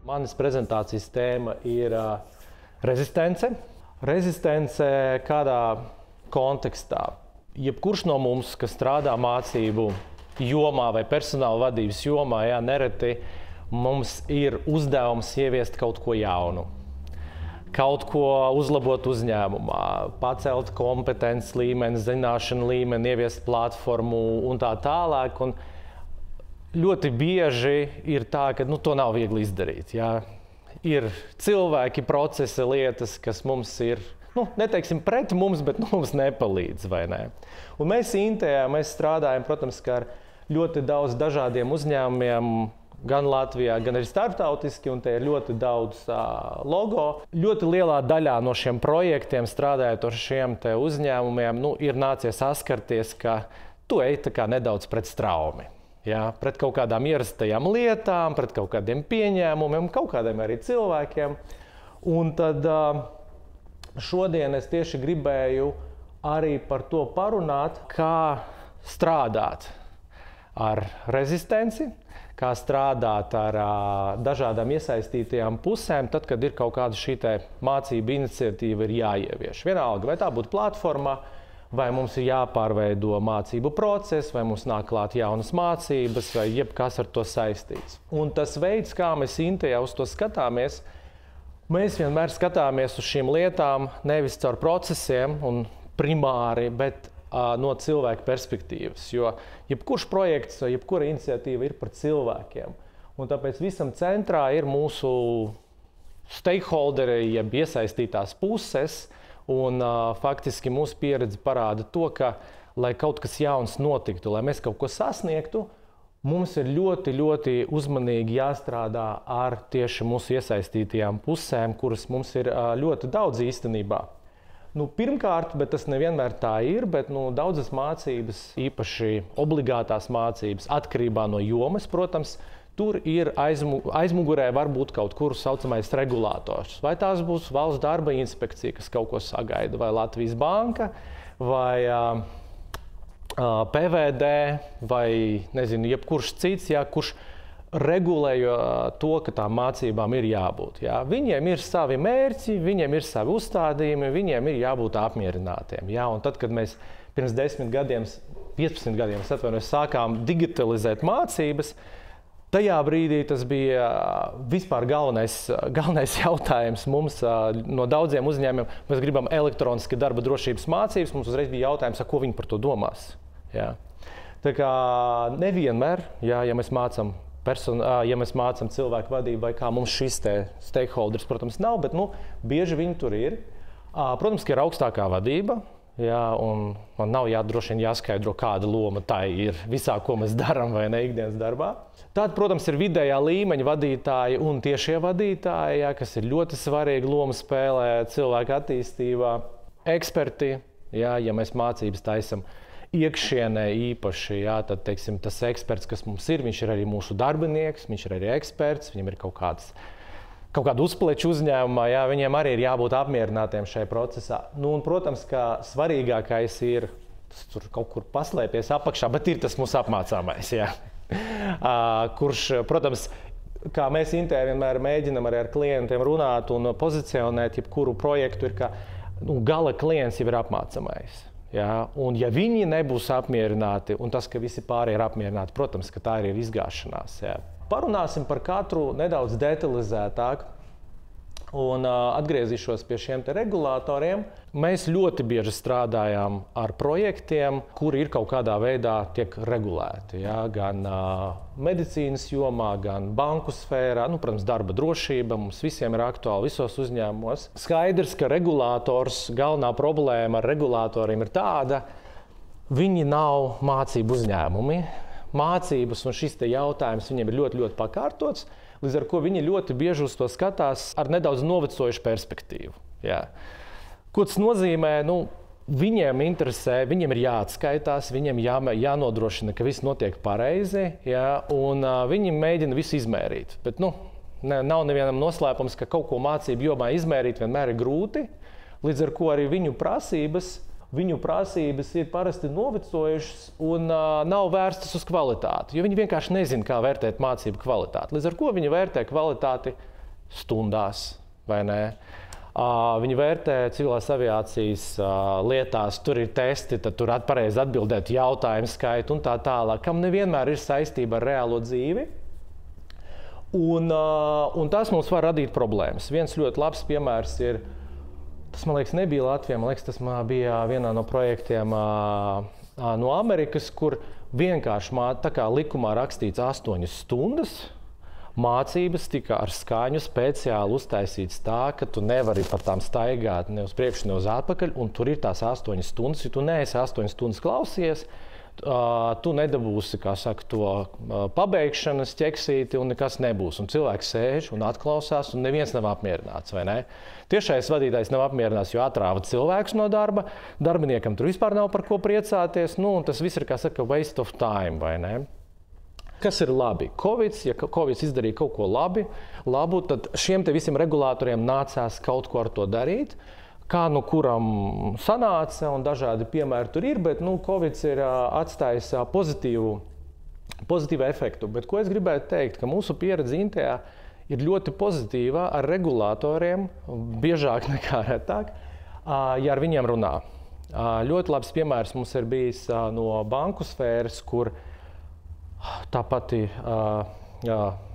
Manas prezentācijas tēma ir rezistence. Rezistence kādā kontekstā. Jebkurš no mums, kas strādā mācību jomā vai personāla vadības jomā, nereti mums ir uzdevums ieviest kaut ko jaunu. Kaut ko uzlabot uzņēmumā, pacelt kompetences līmeni, zināšanu līmeni, ieviest platformu un tā tālāk. Un ļoti bieži ir tā, ka to nav viegli izdarīt. Ir cilvēki, procesi, lietas, kas mums ir, neteiksim pret mums, bet mums nepalīdz, vai ne? Un mēs Intejā, mēs strādājam, protams, ar ļoti daudz dažādiem uzņēmumiem, gan Latvijā, gan arī starptautiski, un te ir ļoti daudz logo. Ļoti lielā daļā no šiem projektiem, strādājot ar šiem te uzņēmumiem, ir nācies saskarties, ka tu ej tā kā nedaudz pret straumi. Pret kaut kādām ierastajām lietām, pret kaut kādiem pieņēmumiem, kaut kādiem arī cilvēkiem. Un tad šodien es tieši gribēju arī par to parunāt, kā strādāt ar rezistenci, kā strādāt ar dažādām iesaistītajām pusēm, tad, kad ir kaut kāda šī mācību iniciatīva ir jāievieš. Vienalga, vai tā būtu platforma, vai mums ir jāpārveido mācību process, vai mums nāk klāt jaunas mācības, vai jebkas ar to saistīts. Un tas veids, kā mēs Intejā uz to skatāmies, mēs vienmēr skatāmies uz šīm lietām nevis caur procesiem un primāri, bet no cilvēka perspektīvas. Jo jebkurš projekts, jebkura iniciatīva ir par cilvēkiem. Un tāpēc visam centrā ir mūsu stakeholderi, jeb iesaistītās puses. Un faktiski mūsu pieredze parāda to, ka, lai kaut kas jauns notiktu, lai mēs kaut ko sasniegtu, mums ir ļoti, ļoti uzmanīgi jāstrādā ar tieši mūsu iesaistītajām pusēm, kuras mums ir ļoti daudz īstenībā. Pirmkārt, bet tas nevienmēr tā ir, bet daudzas mācības, īpaši obligātās mācības, atkarībā no jomas, protams, tur ir aizmugurē varbūt kaut kur saucamais regulators. Vai tās būs Valsts darba inspekcija, kas kaut ko sagaida, vai Latvijas banka, vai PVD, vai jebkurš cits, kurš regulē to, ka tām mācībām ir jābūt. Viņiem ir savi mērķi, viņiem ir savi uzstādījumi, viņiem ir jābūt apmierinātiem. Un tad, kad mēs pirms 10 gadiem, 15 gadiem sākām digitalizēt mācības, tajā brīdī tas bija vispār galvenais jautājums mums no daudziem uzņēmumiem. Mēs gribam elektroniski darba drošības mācības, mums uzreiz bija jautājums, ko viņi par to domās. Tā kā nevienmēr, ja mēs mācām cilvēku vadību vai kā mums šis stakeholders, protams, nav, bet bieži viņi tur ir. Protams, ka ir augstākā vadība. Un man nav droši vien jāskaidro, kāda loma tā ir visā, ko mēs darām vai ne ikdienas darbā. Tāda, protams, ir vidējā līmeņa vadītāji un tiešie vadītāji, kas ir ļoti svarīga loma spēlē cilvēka attīstībā. Eksperti, ja mēs mācības taisam iekšienē īpaši, tad, teiksim, tas eksperts, kas mums ir, viņš ir arī mūsu darbinieks, viņš ir arī eksperts, viņam ir kaut kāda uzpleču uzņēmumā, viņiem arī ir jābūt apmierinātiem šajā procesā. Un, protams, ka svarīgākais ir, tas tur kaut kur paslēpies apakšā, bet ir tas mūsu apmācāmais, kurš, protams, kā mēs Intejā vienmēr mēģinam arī ar klientiem runāt un pozicionēt jebkuru projektu, ir, ka gala klients jau ir apmācamais. Un ja viņi nebūs apmierināti, un tas, ka visi pārējie ir apmierināti, protams, ka tā arī ir izgāšanās. Parunāsim par katru nedaudz detalizētāk un atgriezīšos pie šiem regulātoriem. Mēs ļoti bieži strādājām ar projektiem, kuri ir kaut kādā veidā tiek regulēti. Gan medicīnas jomā, gan banku sfērā, protams, darba drošība mums visiem ir aktuāla visos uzņēmumos. Skaidrs, ka regulātors, galvenā problēma ar regulātoriem ir tāda, viņi nav mācību uzņēmumi. Mācības un šis jautājums viņiem ir ļoti, ļoti pakārtots, līdz ar ko viņi ļoti bieži uz to skatās ar nedaudz novecojušu perspektīvu. Ko tas nozīmē? Viņiem interesē, viņiem ir jāatskaitās, viņiem jānodrošina, ka viss notiek pareizi, un viņi mēģina visu izmērīt. Bet nav nevienam noslēpums, ka kaut ko mācību jomā izmērīt vienmēr ir grūti, līdz ar ko arī viņu prasības ir parasti novecojušas un nav vērstas uz kvalitāti, jo viņi vienkārši nezina, kā vērtēt mācību kvalitāti. Līdz ar ko viņi vērtē kvalitāti stundās, vai ne? Viņi vērtē civilās aviācijas lietās, tur ir testi, tad tur pareizi atbildēt jautājumu skaitu un tā tālāk, kam nevienmēr ir saistība ar reālo dzīvi. Un tas mums var radīt problēmas. Viens ļoti labs piemērs ir, tas man liekas nebija Latvijā, man liekas tas bija vienā no projektiem no Amerikas, kur vienkārši tā kā likumā rakstīts 8 stundas, mācības tika ar skaņu speciāli uztaisīts tā, ka tu nevari par tām staigāt ne uz priekšu, ne uz atpakaļ, un tur ir tās 8 stundas, ja tu neesi 8 stundas klausies, tu nedabūsi, kā saka, to pabeigšanas ķeksīti un nekas nebūs. Un cilvēks sēž un atklausās un neviens nav apmierināts, vai ne? Tiešais vadītājs nav apmierināts, jo atrāva cilvēks no darba, darbiniekam tur vispār nav par ko priecāties, un tas viss ir, kā saka, waste of time, vai ne? Kas ir labi? Ja Covid izdarīja kaut ko labu, tad šiem te visiem regulātoriem nācās kaut ko ar to darīt. Kā nu kuram sanāca, un dažādi piemēri tur ir, bet Covid ir atstājis pozitīvu efektu. Bet ko es gribētu teikt, ka mūsu pieredze Intejā ir ļoti pozitīva ar regulātoriem, biežāk nekā retāk, ja ar viņiem runā. Ļoti labs piemērs mums ir bijis no banku sfēras, kur tā pati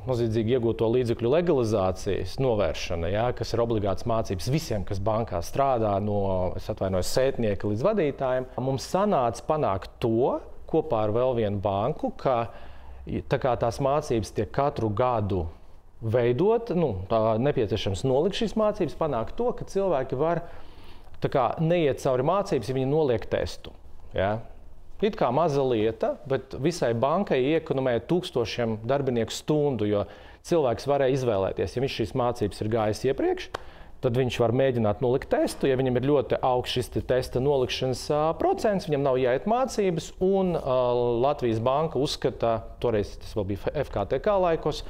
noziedzīgi iegūto līdzekļu legalizācijas novēršana, kas ir obligāts mācības visiem, kas bankā strādā, no sētnieka līdz vadītājiem. Mums sanāca panākt to, kopā ar vēl vienu banku, ka tā kā tās mācības tiek katru gadu veidot, nepieciešams nolikt šīs mācības, panākt to, ka cilvēki var neiet cauri mācības, ja viņi noliek testu. Ja? It kā maza lieta, bet visai bankai iekonomēja 1000 darbinieku stundu, jo cilvēks varēja izvēlēties, ja viņš šīs mācības ir gājis iepriekš, tad viņš var mēģināt nolikt testu. Ja viņam ir ļoti augsts šis testa nolikšanas procents, viņam nav jāiet mācības, un Latvijas banka uzskata, toreiz tas vēl bija FKTK laikos,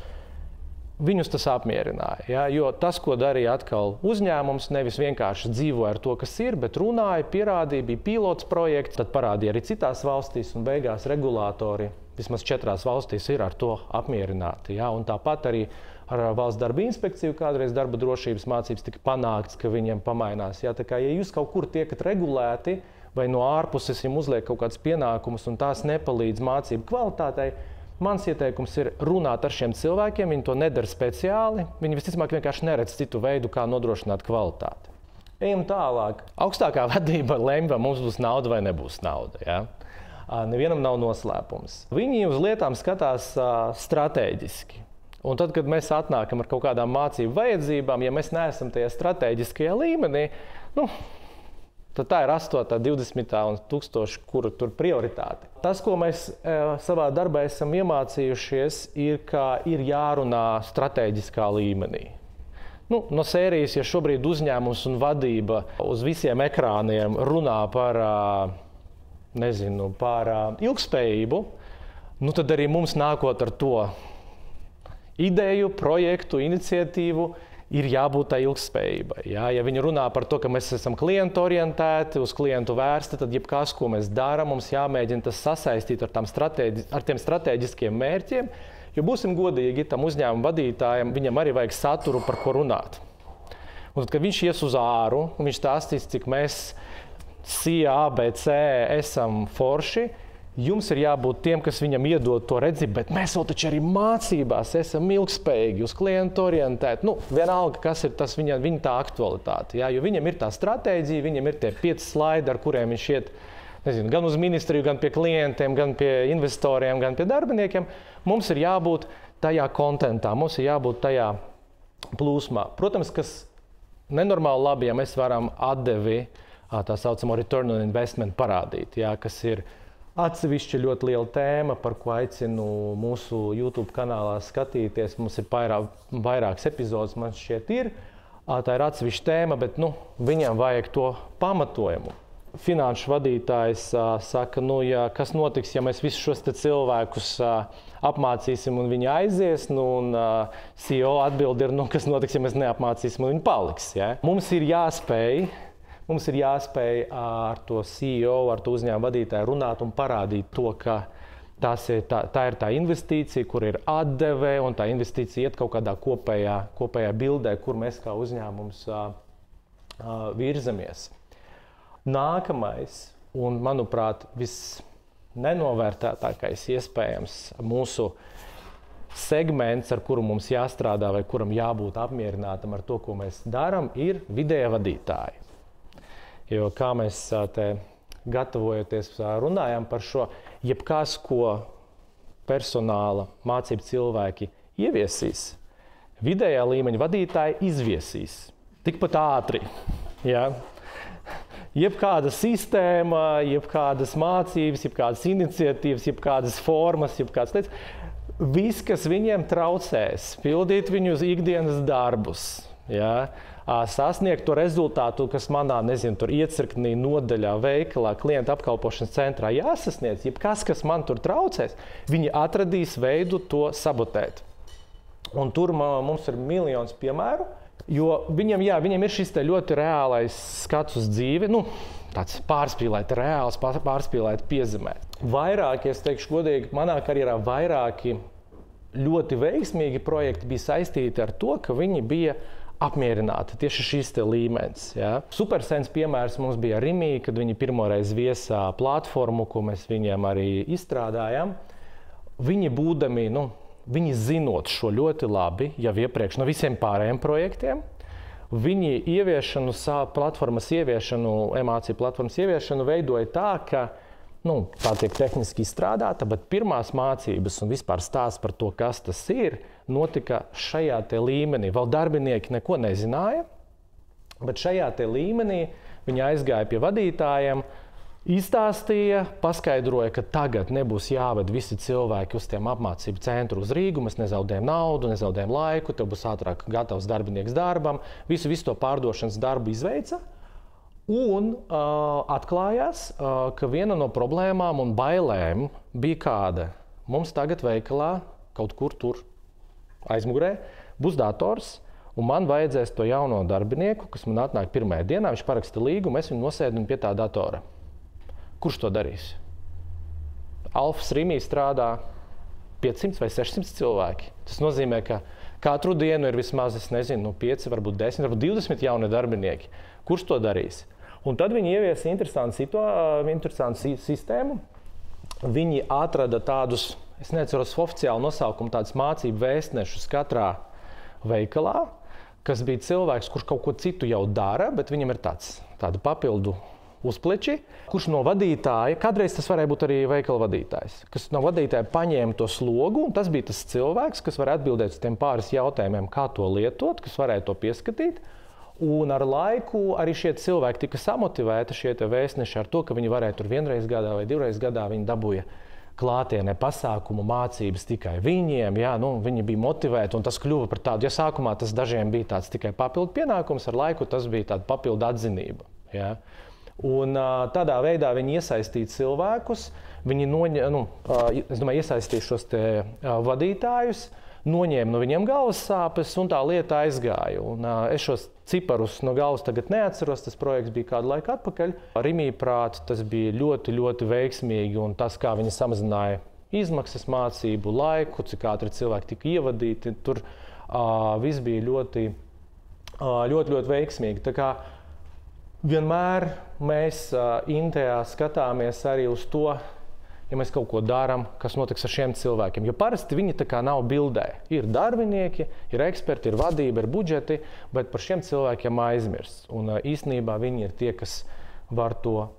viņus tas apmierināja. Ja? Jo tas, ko darīja atkal uzņēmums, nevis vienkārši dzīvoja ar to, kas ir, bet runāja, pierādīja, bija pilots projekts, tad parādīja arī citās valstīs, un beigās regulātori, vismaz 4 valstīs, ir ar to apmierināti. Ja? Un tāpat arī ar valsts darba inspekciju kādreiz darba drošības mācības tika panākts, ka viņiem pamainās. Ja? Tā kā, ja jūs kaut kur tiekat regulēti, vai no ārpuses jums uzliek kaut kāds pienākumus, un tās nepalīdz mācību kvalitātei, mans ieteikums ir runāt ar šiem cilvēkiem, viņi to nedara speciāli, viņi visticamāk vienkārši neredz citu veidu, kā nodrošināt kvalitāti. Ejam tālāk. Augstākā vadība lemj, vai mums būs nauda vai nebūs nauda. Ja? Nevienam nav noslēpums. Viņi uz lietām skatās strateģiski. Un tad, kad mēs atnākam ar kaut kādām mācību vajadzībām, ja mēs neesam tajā strateģiskajā līmenī, tad tā ir 8, 20 un 1000, kura tur prioritāte. Tas, ko mēs savā darbā esam iemācījušies, ir, ka ir jārunā strateģiskā līmenī. No sērijas, ja šobrīd uzņēmums un vadība uz visiem ekrāniem runā par ilgspējību, tad arī mums nākot ar to ideju, projektu, iniciatīvu, ir jābūt tai ilgspējībai. Ja viņi runā par to, ka mēs esam klientu orientēti, uz klientu vērsti, tad jebkas, ko mēs darām, mums jāmēģina tas sasaistīt ar tiem strateģiskiem mērķiem, jo būsim godīgi, tam uzņēmuma vadītājam, viņam arī vajag saturu, par ko runāt. Un tad, kad viņš ies uz āru, un viņš stāstīs, cik mēs CIA, ABC esam forši, jums ir jābūt tiem, kas viņam iedod to redzību, bet mēs vēl taču arī mācībās esam ilgspējīgi, uz klientu orientēti. Vienalga, kas ir tas viņa tā aktualitāte. Ja? Jo viņam ir tā stratēģija, viņam ir tie 5 slaidi, ar kuriem viņš iet gan uz ministriju, gan pie klientiem, gan pie investoriem, gan pie darbiniekiem. Mums ir jābūt tajā kontentā, mums ir jābūt tajā plūsmā. Protams, kas nenormāli labi, ja mēs varam atdevi, tā saucamo return on investment parādīt, ja? Kas ir atsevišķi ļoti liela tēma, par ko aicinu mūsu YouTube kanālā skatīties. Mums ir vairākas epizodes, man šķiet ir. Tā ir atsevišķa tēma, bet viņam vajag to pamatojumu. Finanšu vadītājs saka, kas notiks, ja mēs visus šos cilvēkus apmācīsim un viņi aizies, un CEO atbild ir, kas notiks, ja mēs neapmācīsim un viņi paliks. Ja? Mums ir jāspēj ar to CEO, ar to uzņēmumu vadītāju runāt un parādīt to, ka tā ir tā investīcija, kur ir atdeve, un tā investīcija iet kaut kādā kopējā bildē, kur mēs kā uzņēmums virzamies. Nākamais, un manuprāt, visnenovērtētākais iespējams mūsu segments, ar kuru mums jāstrādā vai kuram jābūt apmierinātam ar to, ko mēs darām, ir vidējie vadītāji. Jo kā mēs te gatavojoties runājām par šo, jebkas, ko personāla mācību cilvēki ieviesīs, vidējā līmeņa vadītāji izviesīs. Tikpat ātri. Ja? Jebkāda sistēma, jebkādas mācības, jebkādas iniciatīvas, jebkādas formas, jebkādas lietas. Viss, kas viņiem traucēs, pildīt viņu ikdienas darbus, ja? Sasniegt to rezultātu, kas manā, iecirknī, nodaļā, veikalā, klienta apkalpošanas centrā jāsasniedz, jebkas, kas man tur traucēs, viņi atradīs veidu to sabotēt. Un tur mums ir miljons piemēru, jo viņam ir šis te ļoti reālais skats uz dzīvi, tāds pārspīlēt, reāls, pārspīlēt, piezemēt. Vairāki, es teikšu godīgi, manā karjerā vairāki ļoti veiksmīgi projekti bija saistīti ar to, ka viņi bija apmierināti tieši šis te līmenis. Ja. Supersens piemērs mums bija Rimī, kad viņi pirmoreiz viesā platformu, ko mēs viņiem arī izstrādājām. Viņi būdami, viņi zinot šo ļoti labi, jau iepriekš no visiem pārējiem projektiem, viņi platformas ieviešanu, emāciju platformas ieviešanu veidoja tā, ka tā tiek tehniski izstrādāta, bet pirmās mācības un vispār stāsts par to, kas tas ir, notika šajā te līmenī. Vēl darbinieki neko nezināja, bet šajā te līmenī viņi aizgāja pie vadītājiem, izstāstīja, paskaidroja, ka tagad nebūs jāved visi cilvēki uz tiem apmācību centru uz Rīgu, mēs nezaudējam naudu, nezaudējam laiku, tev būs ātrāk gatavs darbinieks darbam, visu to pārdošanas darbu izveica. Un atklājās, ka viena no problēmām un bailēm bija kāda. Mums tagad veikalā, kaut kur tur aizmugurē, būs dators, un man vajadzēs to jauno darbinieku, kas man atnāk pirmajā dienā, viņš paraksta līgumu, es viņu nosēdu pie tā datora. Kurš to darīs? Alfas Rimī strādā 500 vai 600 cilvēki. Tas nozīmē, ka katru dienu ir vismaz, 5, varbūt 10, varbūt 20 jauni darbinieki. Kurš to darīs? Un tad viņi ieviesa interesantu sistēmu. Viņi atrada tādus, es neatceros oficiālu nosaukumu, tādus mācību vēstnešus katrā veikalā, kas bija cilvēks, kurš kaut ko citu jau dara, bet viņam ir tādi papildu uzpleči, kurš no vadītāja, kādreiz tas varēja būt arī veikala vadītājs, kas no vadītāja paņēma to slogu, un tas bija tas cilvēks, kas var atbildēt uz tiem pāris jautājumiem, kā to lietot, kas varēja to pieskatīt. Un ar laiku arī šie cilvēki tika samotivēti, šie vēstneši, ar to, ka viņi varēja tur vienreiz gadā vai divreiz gadā, viņi dabūja klātienē pasākumu mācības tikai viņiem, viņi bija motivēti, un tas kļuva par tādu, ja sākumā tas dažiem bija tāds tikai papildu pienākums, ar laiku tas bija tāda papildu atzinība. Ja. Un tādā veidā viņi iesaistīja cilvēkus, viņi iesaistīja šos te vadītājus, noņēma no viņiem galvas sāpes, un tā lieta aizgāja. Un, es šos ciparus no galvas tagad neatceros, tas projekts bija kādu laiku atpakaļ. Rimī prāt, tas bija ļoti, ļoti veiksmīgi, un tas, kā viņi samazināja izmaksas, mācību laiku, cik ātri cilvēki tika ievadīti, tur viss bija ļoti, ļoti veiksmīgi. Tā kā vienmēr mēs Intejā skatāmies arī uz to, ja mēs kaut ko darām, kas notiks ar šiem cilvēkiem. Jo parasti viņi tā kā nav bildē. Ir darbinieki, ir eksperti, ir vadība, ir budžeti, bet par šiem cilvēkiem aizmirst. Un īstenībā viņi ir tie, kas var to,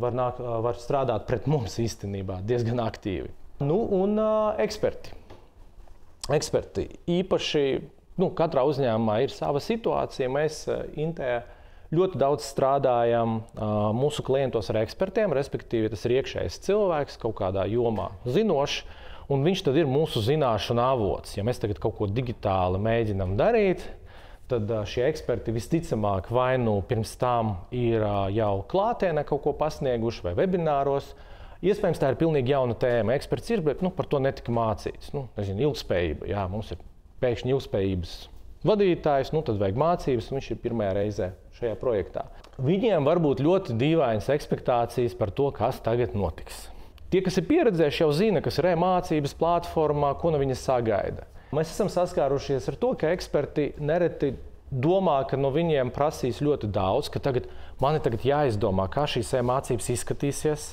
var strādāt pret mums īstenībā diezgan aktīvi. Un eksperti. Eksperti īpaši, katrā uzņēmumā ir sava situācija. Mēs Intejā ļoti daudz strādājam mūsu klientos ar ekspertiem, respektīvi tas ir iekšējais cilvēks kaut kādā jomā zinošs, un viņš tad ir mūsu zināšanu avots. Ja mēs tagad kaut ko digitāli mēģinam darīt, tad šie eksperti visticamāk vai pirms tam ir jau klātienē kaut ko pasnieguši vai webināros. Iespējams, tā ir pilnīgi jauna tēma. Eksperts ir, bet par to netika mācīts. Ilgspējība. Jā, mums ir pēkšņi ilgspējības vadītājs, tad vajag mācības, un viņš ir pirmajā reizē šajā projektā. Viņiem var būt ļoti dīvainas ekspektācijas par to, kas tagad notiks. Tie, kas ir pieredzējuši, jau zina, kas ir e-mācības platformā, ko no viņas sagaida. Mēs esam saskārušies ar to, ka eksperti nereti domā, ka no viņiem prasīs ļoti daudz, ka man ir jāizdomā, kā šīs e-mācības izskatīsies,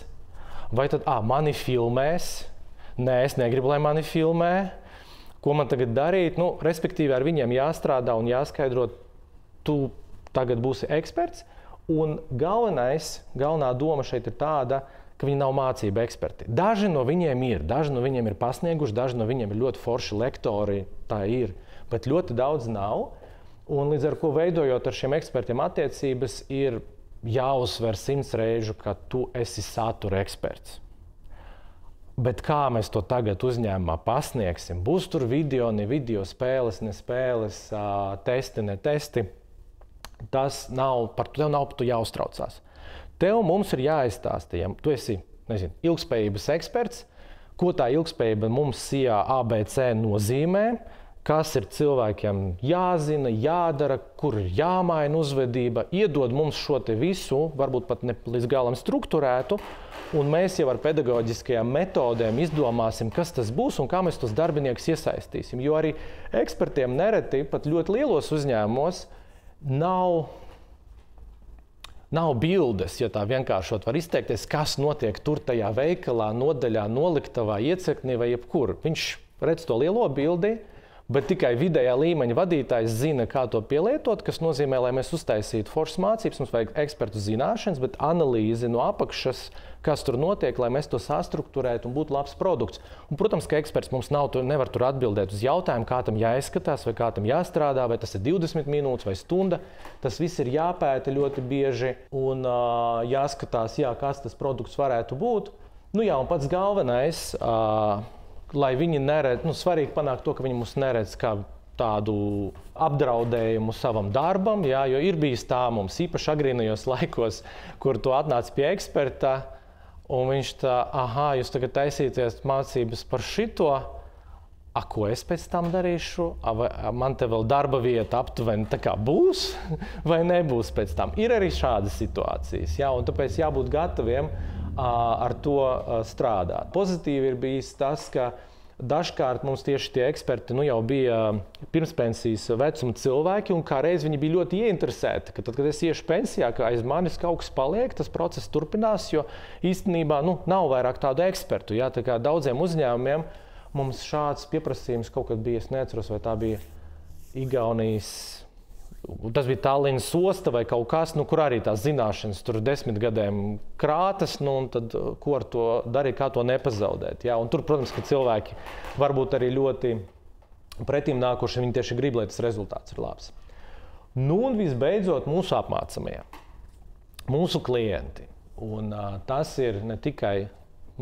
vai tad mani filmēs. Nē, es negribu, lai mani filmē. Ko man tagad darīt? Respektīvi, ar viņiem jāstrādā un jāskaidro, tu tagad būsi eksperts. Un galvenā doma šeit ir tāda, ka viņi nav mācība eksperti. Daži no viņiem ir pasnieguši, daži no viņiem ir ļoti forši lektori, tā ir, bet ļoti daudz nav. Un līdz ar ko veidojot ar šiem ekspertiem attiecības, ir jāuzsver 100 reižu, ka tu esi satura eksperts. Bet kā mēs to tagad uzņēmumā pasniegsim? Būs tur video, ne video, spēles, ne spēles, testi, ne testi. Tas nav, par tev nav jāuztraucās. Mums ir jāizstāsta, ja tu esi, ilgspējības eksperts, ko tā ilgspējība mums CIA ABC nozīmē, kas ir cilvēkiem jāzina, jādara, kur ir jāmaina uzvedība, iedod mums šo te visu, varbūt pat ne līdz galam strukturētu, un mēs jau ar pedagoģiskajām metodēm izdomāsim, kas tas būs un kā mēs tos darbiniekus iesaistīsim. Jo arī ekspertiem nereti, pat ļoti lielos uzņēmumos, nav bildes, ja tā vienkāršot var izteikties, kas notiek tur tajā veikalā, nodaļā, noliktavā, iecirknī vai jebkur. Viņš redz to lielo bildi, bet tikai vidējā līmeņa vadītājs zina, kā to pielietot, kas nozīmē, lai mēs uztaisītu foršas mācības, mums vajag ekspertu zināšanas, bet analīzi no apakšas, kas tur notiek, lai mēs to sastruktūrētu un būtu labs produkts. Un, protams, ka eksperts mums nevar tur atbildēt uz jautājumu, kā tam jāizskatās, vai kā tam jāstrādā, vai tas ir 20 minūtes vai stunda. Tas viss ir jāpēta ļoti bieži un jāskatās, kāds tas produkts varētu būt. Un pats galvenais, lai viņi neredz, svarīgi panākt to, ka viņi mūs neredz kā tādu apdraudējumu savam darbam, jo ir bijis tā mums īpaši agrīnajos laikos, kur tu atnāc pie eksperta, un viņš tā, jūs tagad taisīties mācības par šito, ko es pēc tam darīšu, man te vēl darba vieta aptuveni tā kā būs, vai nebūs pēc tam. Ir arī šādas situācijas, un tāpēc jābūt gataviem ar to strādāt. Pozitīvi ir bijis tas, ka dažkārt mums tieši tie eksperti jau bija pirmspensijas vecuma cilvēki, un kā reiz viņi bija ļoti ieinteresēti, ka tad, kad es iešu pensijā, ka aiz manis kaut kas paliek, tas process turpinās, jo īstenībā nav vairāk tādu ekspertu. Tā kā daudziem uzņēmumiem mums šāds pieprasījums kaut kad bija, es neatceros, vai tā bija Igaunijas, tas bija Tallinas osta vai kaut kas, kur arī tās zināšanas tur 10 gadiem krātas, un tad ko ar to darīt, kā to nepazaudēt. Un tur, protams, ka cilvēki varbūt arī ļoti pretīm nākoši, viņi tieši grib, lai tas rezultāts ir labs. Un visbeidzot, mūsu apmācamie, mūsu klienti. Un tas ir ne tikai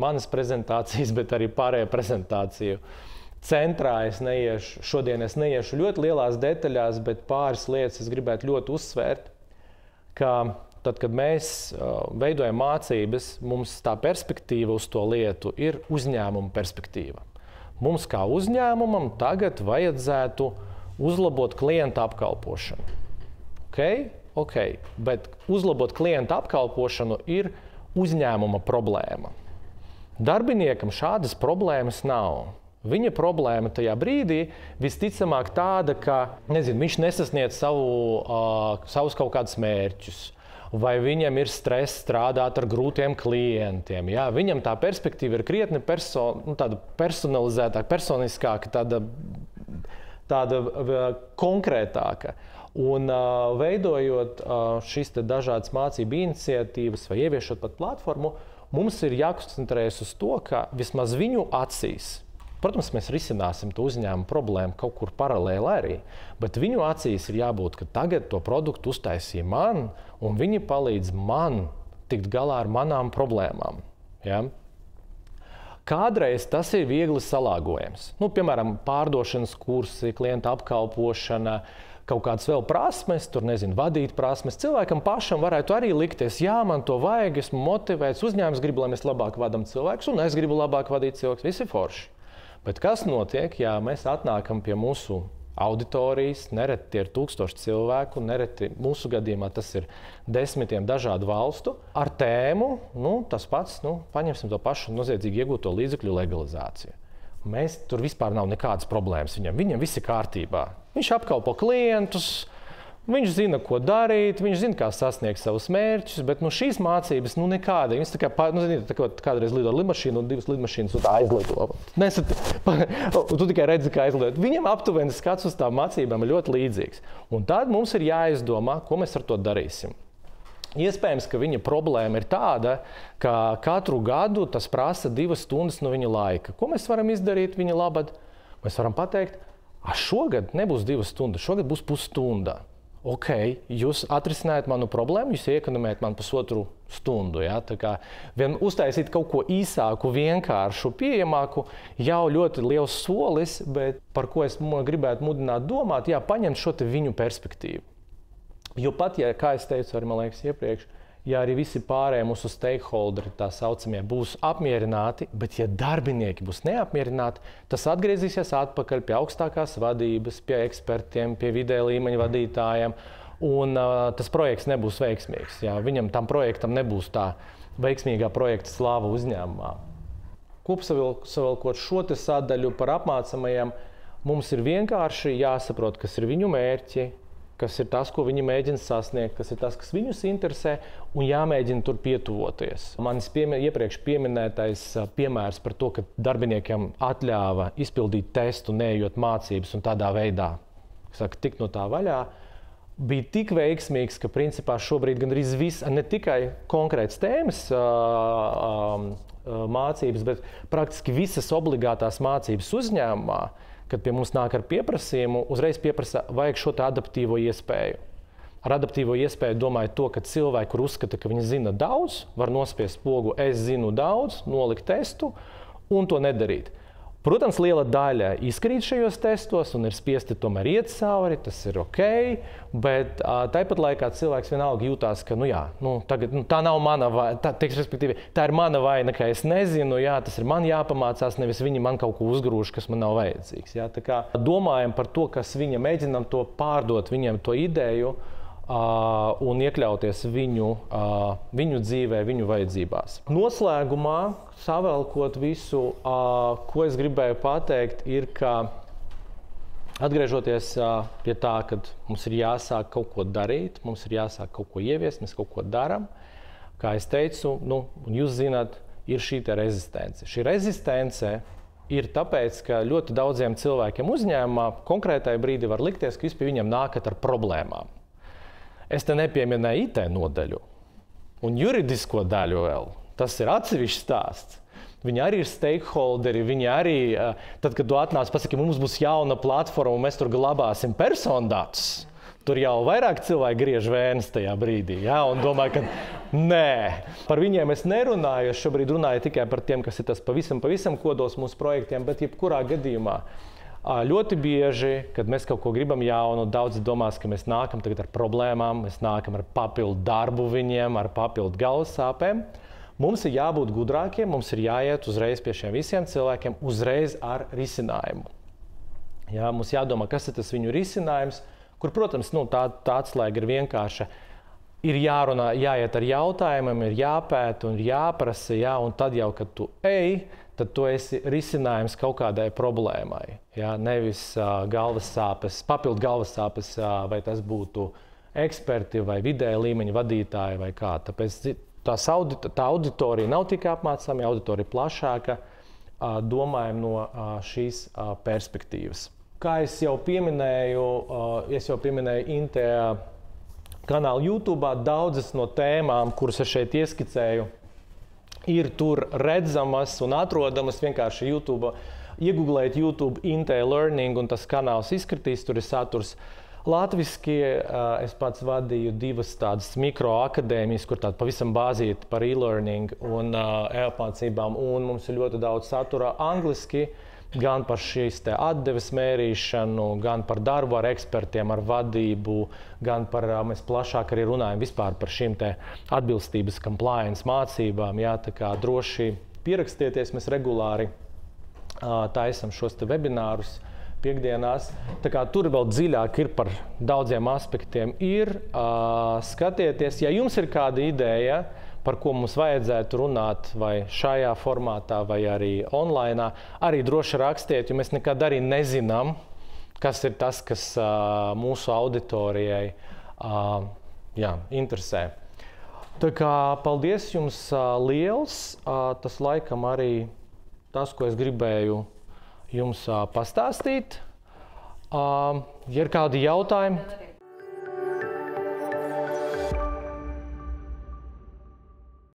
manas prezentācijas, bet arī pārējo prezentāciju centrā. Šodien es neiešu ļoti lielās detaļās, bet pāris lietas es gribētu ļoti uzsvērt, ka tad, kad mēs veidojam mācības, mums tā perspektīva uz to lietu ir uzņēmuma perspektīva. Mums kā uzņēmumam tagad vajadzētu uzlabot klienta apkalpošanu. Ok, bet uzlabot klienta apkalpošanu ir uzņēmuma problēma. Darbiniekam šādas problēmas nav. Viņa problēma tajā brīdī visticamāk tāda, ka viņš nesasniedz savus kaut kādus mērķus, vai viņam ir stress strādāt ar grūtiem klientiem. Viņam tā perspektīva ir krietni personalizētāka, personiskāka, tāda konkrētāka. Un veidojot šīs dažādas mācību iniciatīvas vai ieviešot pat platformu, mums ir jākoncentrējas uz to, ka vismaz viņu acīs, protams, mēs risināsim to uzņēmumu problēmu kaut kur paralēli arī, bet viņu acīs ir jābūt, ka tagad to produktu uztaisīja man, un viņi palīdz man tikt galā ar manām problēmām. Kādreiz tas ir viegli salāgojams. Piemēram, pārdošanas kursi, klienta apkalpošana, kaut kādas vēl prasmes, vadīt prasmes. Cilvēkam pašam varētu arī likties, man to vajag, esmu motivēts, uzņēmums grib, lai mēs labāk vadam cilvēkus, un es gribu labāk vadīt cilvēkus, visi forši. Bet kas notiek, ja mēs atnākam pie mūsu auditorijas, nereti tie ir 1000 cilvēku, nereti mūsu gadījumā tas ir 10 dažādu valstu ar tēmu, tas pats, paņemsim to pašu noziedzīgi iegūto līdzekļu legalizāciju. Tur vispār nav nekādas problēmas viņam viss ir kārtībā. Viņš apkalpo klientus, viņš zina, ko darīt, viņš zina, kā sasniegt savus mērķus, bet šīs mācības nekāda. Viņš kādreiz lido lidmašīnu un 2 lidmašīnas un tā aizlido. Tu tikai redzi, kā aizlido. Viņam aptuveni skats uz tām mācībām ir ļoti līdzīgs. Un tad mums ir jāizdomā, ko mēs ar to darīsim. Iespējams, ka viņa problēma ir tāda, ka katru gadu tas prasa 2 stundas no viņa laika. Ko mēs varam izdarīt viņa labad? Mēs varam pateikt, šogad nebūs 2 stundas, šogad būs pusstunda. Ok, jūs atrisinājāt manu problēmu, jūs iekonomējat man pusotru stundu. Ja? Tā kā uztaisīt kaut ko īsāku, vienkāršu, pieejamāku, jau ļoti liels solis, bet par ko es gribētu mudināt domāt, paņemt šo viņu perspektīvu. Jo pat, kā es teicu arī, man liekas, iepriekš, ja arī visi pārējie mūsu stakeholderi, tā saucamie, būs apmierināti, bet ja darbinieki būs neapmierināti, tas atgriezīsies atpakaļ pie augstākās vadības, pie ekspertiem, pie vidēja līmeņa vadītājiem, un tas projekts nebūs veiksmīgs. Tam projektam nebūs tā veiksmīgā projekta slāva uzņēmumā. Kopsavilkot šo sadaļu par apmācamajiem, mums ir vienkārši jāsaprot, kas ir viņu mērķi, kas ir tas, ko viņi mēģina sasniegt, kas ir tas, kas viņus interesē, un jāmēģina tur pietuvoties. Manis iepriekš pieminētais piemērs par to, ka darbiniekiem atļāva izpildīt testu, neejot mācības un tādā veidā, tikt no tā vaļā, bija tik veiksmīgs, ka principā šobrīd gandrīz viss, ne tikai konkrētas tēmas mācības, bet praktiski visas obligātās mācības uzņēmumā, kad pie mums nāk ar pieprasījumu, uzreiz pieprasa, vajag šo adaptīvo iespēju. Ar adaptīvo iespēju domāju to, ka cilvēki, kur uzskata, ka viņi zina daudz, var nospiest pogu, es zinu daudz, nolikt testu un to nedarīt. Protams, liela daļa izkrīt šajos testos un ir spiesti tomēr iet cauri, tas ir ok, bet tāpat laikā cilvēks vienalga jūtās, ka tagad, tā nav mana vaina, tā ir mana vaina, ka es nezinu, tas ir man jāpamācās, nevis viņi man kaut ko uzgrūž, kas man nav vajadzīgs. Tā kā domājam par to, kas viņa mēģinam to pārdot, viņiem to ideju un iekļauties viņu dzīvē, viņu vajadzībās. Noslēgumā, savelkot visu, ko es gribēju pateikt, ir, ka atgriežoties pie tā, ka mums ir jāsāk kaut ko darīt, mums ir jāsāk kaut ko ieviest, mēs kaut ko darām. Kā es teicu, un jūs zināt, ir šī rezistence. Šī rezistence ir tāpēc, ka ļoti daudziem cilvēkiem uzņēmumā konkrētai brīdī var likties, ka jūs pie viņiem nākat ar problēmām. Es te nepieminēju IT nodaļu un juridisko daļu vēl. Tas ir atsevišķs stāsts. Viņi arī ir stakeholderi, viņi arī, tad, kad tu atnāc, pasaki, mums būs jauna platforma un mēs tur glabāsim persondatus, tur jau vairāk cilvēki griež vēnes tajā brīdī, un domāju, ka nē. Par viņiem es nerunāju, es šobrīd runāju tikai par tiem, kas ir tas pavisam kodols mūsu projektiem, bet jebkurā gadījumā. Ļoti bieži, kad mēs kaut ko gribam jaunu, daudzi domās, ka mēs nākam tagad ar problēmām, mēs nākam ar papildu darbu viņiem, ar papildu galvas sāpēm. Mums ir jābūt gudrākiem, mums ir jāiet uzreiz pie šiem visiem cilvēkiem, uzreiz ar risinājumu. Mums jādomā, kas ir tas viņu risinājums, kur, protams, tā atslēga ir vienkārša. Ir jārunā, jāiet ar jautājumiem, ir jāpēta un jāprasa, un tad jau, kad tu ej, tad tu esi risinājums kaut kādai problēmai. Nevis galvas sāpes, papildu galvas sāpes, vai tas būtu eksperti vai vidēja līmeņa vadītāji vai kā. Tāpēc tā auditorija nav tikai apmācāma, auditorija plašāka, domājam no šīs perspektīvas. Kā es jau pieminēju Inte kanālu YouTube, daudzas no tēmām, kuras es šeit ieskicēju, ir tur redzamas un atrodamas vienkārši YouTube. Iegooglēt YouTube Inte Learning un tas kanāls izskatīs, tur ir saturs latviski. Es pats vadīju 2 tādas mikroakadēmijas, kur tāda pavisam bāzīta par e-learning un e-apmācībām, un mums ir ļoti daudz satura angliski, gan par šīs atdeves mērīšanu, gan par darbu ar ekspertiem, ar vadību, gan par, mēs plašāk arī runājam vispār par šīm atbilstības compliance mācībām. Tā kā droši pierakstieties, mēs regulāri taisam šos webinārus piekdienās. Tā kā tur vēl dziļāk ir par daudziem aspektiem. Skatieties, ja jums ir kāda ideja, par ko mums vajadzētu runāt vai šajā formātā, vai arī online, arī droši rakstiet, jo mēs nekad arī nezinām, kas ir tas, kas mūsu auditorijai interesē. Tā kā paldies jums liels, tas laikam arī tas, ko es gribēju jums pastāstīt. Ja ir kādi jautājumi?